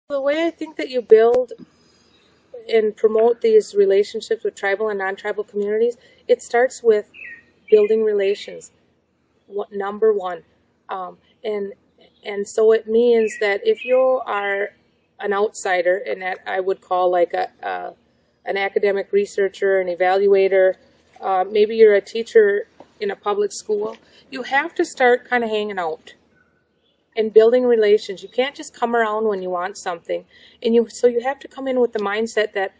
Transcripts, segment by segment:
The way I think that you build and promote these relationships with tribal and non-tribal communities, it starts with building relations. Number one, um, and and so it means that if you are an outsider, and that I would call like an academic researcher, an evaluator, maybe you're a teacher in a public school, you have to start kind of hanging out and building relations. You can't just come around when you want something. So you have to come in with the mindset that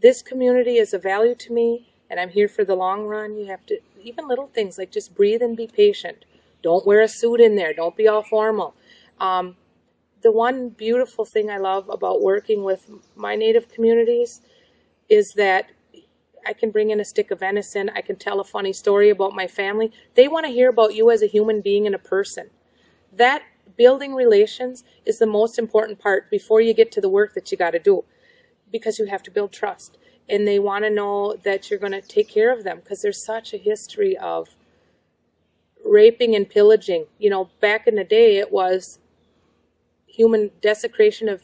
this community is of value to me and I'm here for the long run. You have to, even little things like just breathe and be patient. Don't wear a suit in there. Don't be all formal. The one beautiful thing I love about working with my Native communities is that I can bring in a stick of venison. I can tell a funny story about my family. They want to hear about you as a human being and a person. That building relations is the most important part before you get to the work that you got to do, because you have to build trust. And they want to know that you're going to take care of them, because there's such a history of raping and pillaging. You know, back in the day, it was human desecration of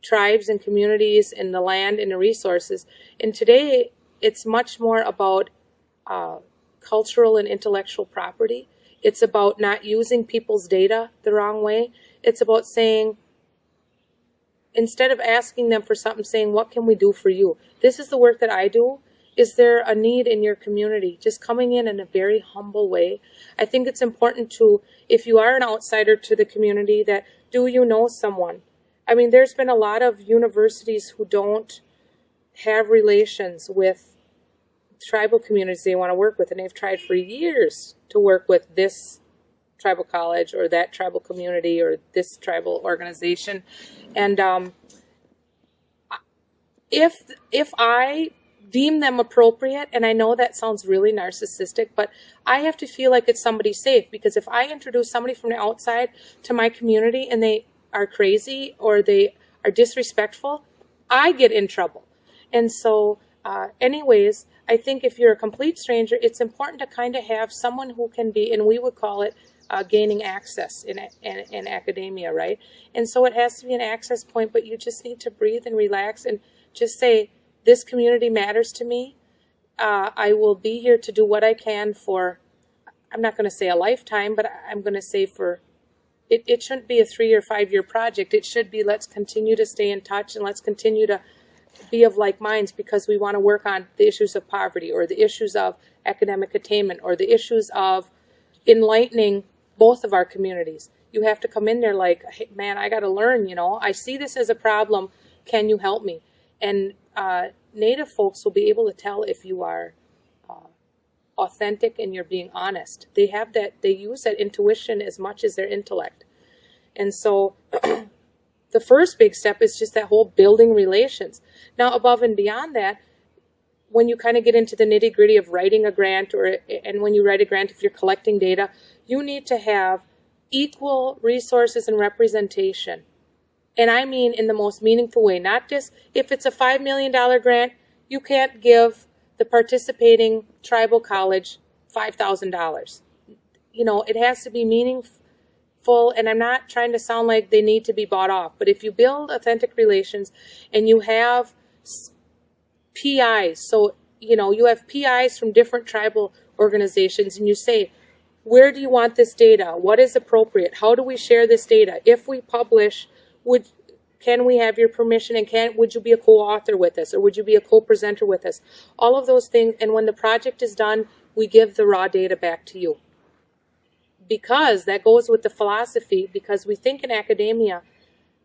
tribes and communities and the land and the resources. And today, it's much more about cultural and intellectual property. It's about not using people's data the wrong way. It's about saying, instead of asking them for something, saying, what can we do for you? This is the work that I do. Is there a need in your community? Just coming in a very humble way. I think it's important to, if you are an outsider to the community, that do you know someone? I mean, there's been a lot of universities who don't have relations with tribal communities they want to work with, and they've tried for years to work with this tribal college or that tribal community or this tribal organization. And if I deem them appropriate, and I know that sounds really narcissistic, but I have to feel like it's somebody safe, because if I introduce somebody from the outside to my community and they are crazy or they are disrespectful, I get in trouble. And so anyways, I think if you're a complete stranger, it's important to kind of have someone who can be, and we would call it gaining access in academia, right? And so it has to be an access point, but you just need to breathe and relax and just say, this community matters to me. I will be here to do what I can for, I'm not going to say a lifetime, but I'm going to say for, it shouldn't be a 3 or 5 year project. It should be, let's continue to stay in touch and let's continue to be of like minds, because we want to work on the issues of poverty or the issues of academic attainment or the issues of enlightening both of our communities. You have to come in there like, hey, man, I got to learn, you know, I see this as a problem. Can you help me? And Native folks will be able to tell if you are authentic and you're being honest. They have that, they use that intuition as much as their intellect. And so the first big step is just that whole building relations. Now, above and beyond that, when you kind of get into the nitty-gritty of writing a grant, and when you write a grant, if you're collecting data, you need to have equal resources and representation. And I mean in the most meaningful way, not just if it's a $5 million grant, you can't give the participating tribal college $5,000. You know, it has to be meaningful. And I'm not trying to sound like they need to be bought off, but if you build authentic relations and you have PIs, so you know you have PIs from different tribal organizations, and you say, where do you want this data? What is appropriate? How do we share this data? If we publish, can we have your permission, and would you be a co-author with us, or would you be a co-presenter with us? All of those things, and when the project is done, we give the raw data back to you. Because that goes with the philosophy, because we think in academia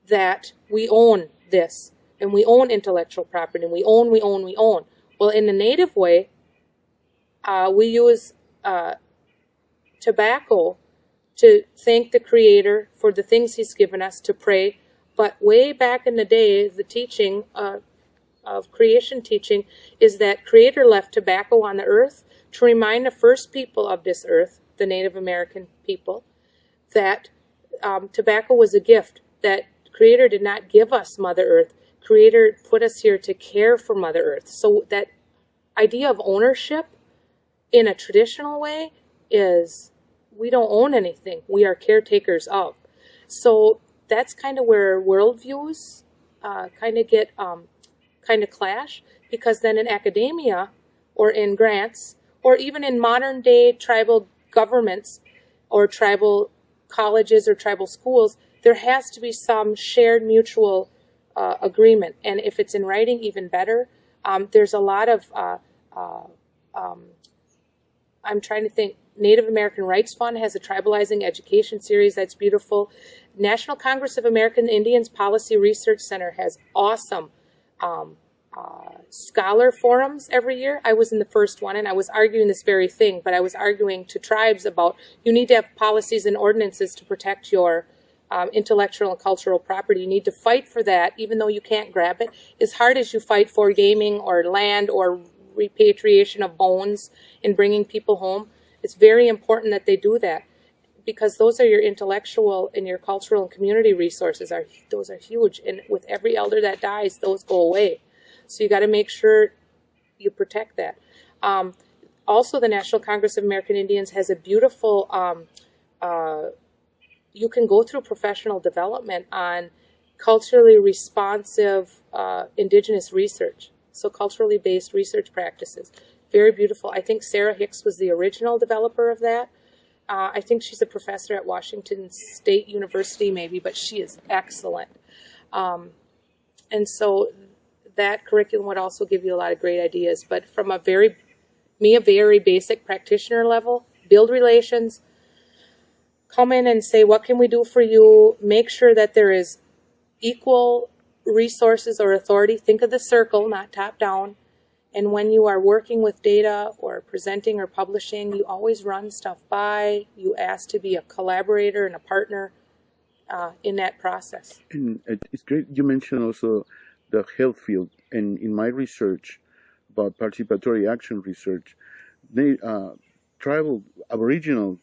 that we own this, and we own intellectual property, and we own. Well, in the Native way, we use tobacco to thank the Creator for the things He's given us, to pray. But way back in the day, the teaching of creation teaching is that Creator left tobacco on the earth to remind the first people of this earth, the Native American people, that tobacco was a gift, that Creator did not give us Mother Earth. Creator put us here to care for Mother Earth. So that idea of ownership in a traditional way is, we don't own anything. We are caretakers of. So that's kind of where worldviews kind of get kind of clash, because then in academia or in grants or even in modern day tribal governments or tribal colleges or tribal schools, there has to be some shared mutual agreement. And if it's in writing, even better. There's a lot of, I'm trying to think, Native American Rights Fund has a tribalizing education series that's beautiful. National Congress of American Indians Policy Research Center has awesome scholar forums every year. I was in the first one, and I was arguing this very thing, but I was arguing to tribes about you need to have policies and ordinances to protect your intellectual and cultural property. You need to fight for that, even though you can't grab it, as hard as you fight for gaming or land or repatriation of bones and bringing people home. It's very important that they do that, because those are your intellectual and your cultural and community resources. Those are huge, and with every elder that dies, those go away. So you got to make sure you protect that. Also, the National Congress of American Indians has a beautiful, you can go through professional development on culturally responsive indigenous research. So culturally based research practices. Very beautiful. I think Sarah Hicks was the original developer of that. I think she's a professor at Washington State University maybe, but she is excellent. And so that curriculum would also give you a lot of great ideas. But from a very basic practitioner level, build relations, come in and say, what can we do for you? Make sure that there is equal resources or authority. Think of the circle, not top down. And when you are working with data or presenting or publishing, you always run stuff by. You ask to be a collaborator and a partner in that process. And it's great you mentioned also the health field. And in my research about participatory action research, they tribal Aboriginal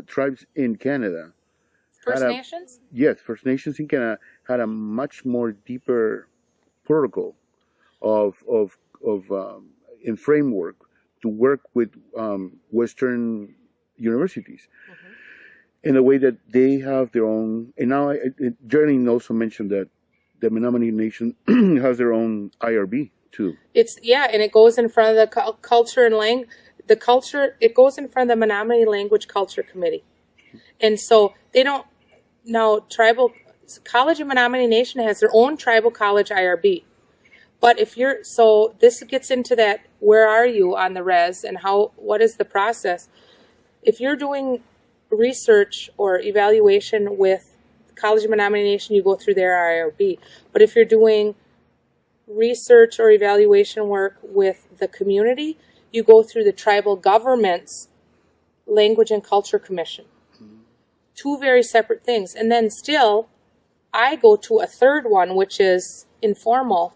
tribes in Canada. First Nations? Yes, First Nations in Canada had a much more deeper protocol in framework to work with Western universities. Mm-hmm. In a way that they have their own, and now Jeremy also mentioned that the Menominee Nation has their own IRB too. And it goes in front of the culture and it goes in front of the Menominee Language Culture Committee. And so they don't, now tribal, College of Menominee Nation has their own tribal college IRB. But so this gets into that, where are you on the res and what is the process? If you're doing research or evaluation with College of Menominee Nation, you go through their IRB. But if you're doing research or evaluation work with the community, you go through the tribal government's Language and Culture Commission. Two very separate things. And then still, I go to a third one, which is informal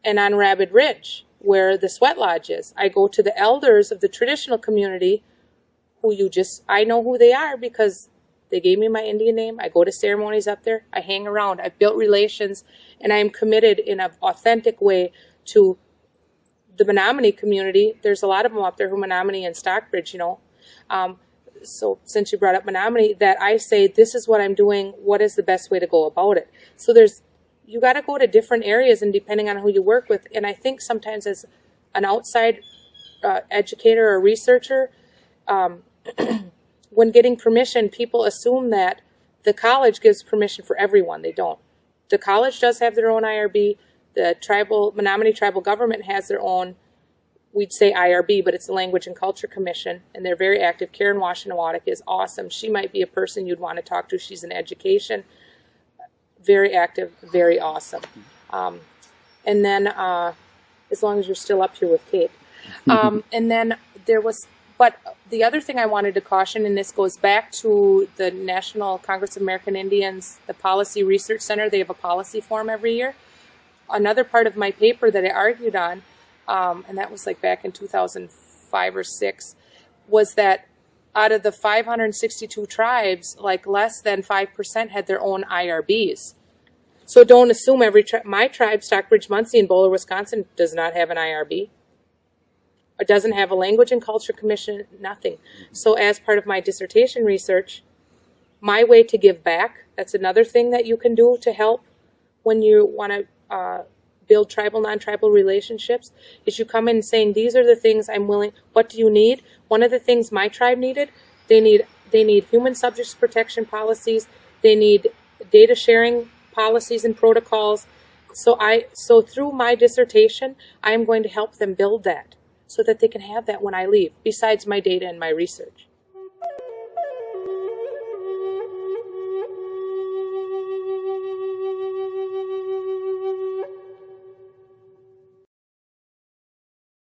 and on Rabbit Ridge, where the Sweat Lodge is. I go to the elders of the traditional community I know who they are because they gave me my Indian name. I go to ceremonies up there. I hang around. I've built relations, and I am committed in an authentic way to the Menominee community. There's a lot of them up there who Menominee and Stockbridge, so since you brought up Menominee, that I say, this is what I'm doing. What is the best way to go about it? So you got to go to different areas, and depending on who you work with. And I think sometimes as an outside educator or researcher, when getting permission, people assume that the college gives permission for everyone. They don't. The college does have their own IRB. The Menominee tribal government has their own, we'd say IRB, but it's the Language and Culture Commission, and they're very active. Karen Washenawadick is awesome. She might be a person you'd want to talk to. She's in education. Very active, very awesome. And then, as long as you're still up here with Kate. And then but the other thing I wanted to caution, and this goes back to the National Congress of American Indians, the Policy Research Center, they have a policy forum every year. Another part of my paper that I argued on, and that was like back in 2005 or 6, was that out of the 562 tribes, like less than 5% had their own IRBs. So don't assume my tribe, Stockbridge, Muncie, in Bowler, Wisconsin, does not have an IRB. It doesn't have a Language and Culture Commission, nothing. So as part of my dissertation research, my way to give back, That's another thing that you can do to help when you want to build tribal, non-tribal relationships, is you come in saying, these are the things I'm willing, what do you need? One of the things my tribe needed, they need human subjects protection policies, they need data sharing policies and protocols. So through my dissertation, I'm going to help them build that so that they can have that when I leave, besides my data and my research.